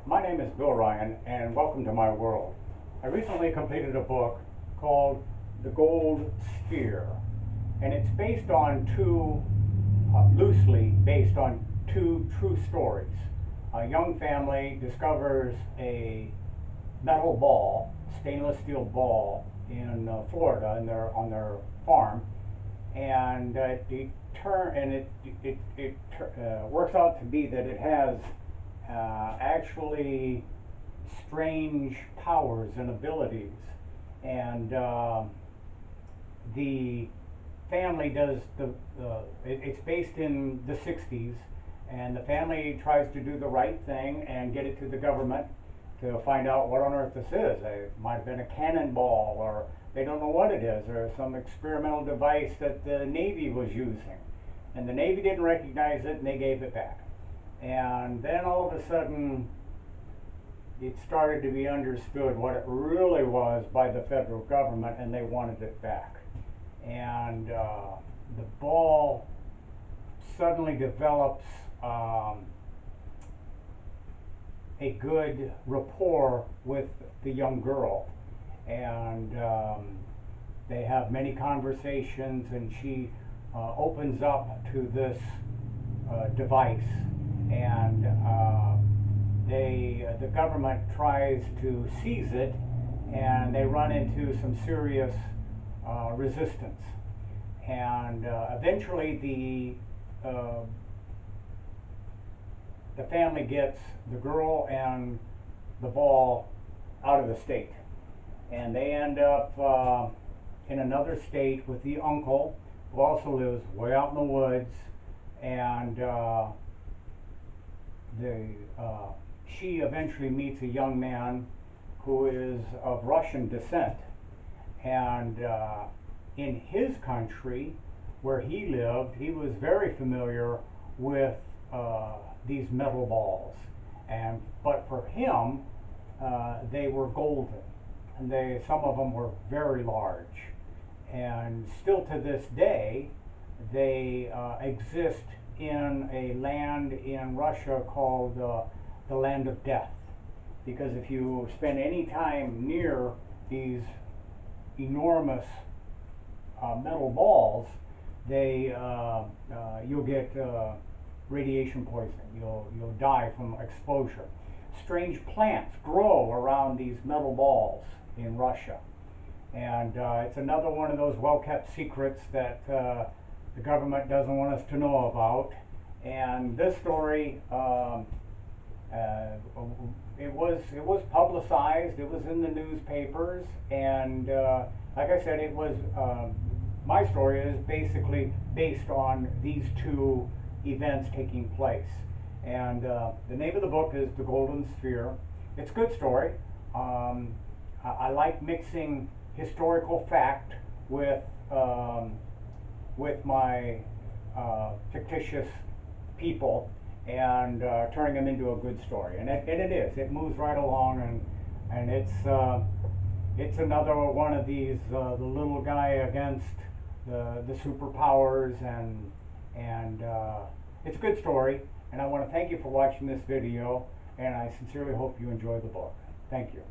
My name is Bill Ryan, and welcome to my world. I recently completed a book called The Gold Sphere, and it's based on loosely based on two true stories. A young family discovers a metal ball, stainless steel ball, in Florida, on their farm, and it works out to be that it has actually strange powers and abilities, and the family does it's based in the 60s, and the family tries to do the right thing and get it to the government to find out what on earth this is. It might have been a cannonball, or they don't know what it is, or some experimental device that the Navy was using, and the Navy didn't recognize it and they gave it back. And then all of a sudden it started to be understood what it really was by the federal government, and they wanted it back. And the ball suddenly develops a good rapport with the young girl, and they have many conversations, and she opens up to this device, and the government tries to seize it, and they run into some serious resistance, and eventually the family gets the girl and the ball out of the state, and they end up in another state with the uncle, who also lives way out in the woods, and she eventually meets a young man who is of Russian descent, and in his country where he lived, he was very familiar with these metal balls, but for him they were golden, and some of them were very large, and still to this day they exist in a land in Russia called the Land of Death, because if you spend any time near these enormous metal balls, you'll get radiation poisoning. You'll die from exposure. Strange plants grow around these metal balls in Russia, and it's another one of those well-kept secrets that the government doesn't want us to know about. And this story, it was publicized. It was in the newspapers, and like I said, it was my story is basically based on these two events taking place. And the name of the book is The Golden Sphere. It's a good story. I like mixing historical fact with my fictitious people, and turning them into a good story. And it is. It moves right along, and it's another one of these the little guy against the superpowers, and it's a good story. And I want to thank you for watching this video, and I sincerely hope you enjoy the book. Thank you.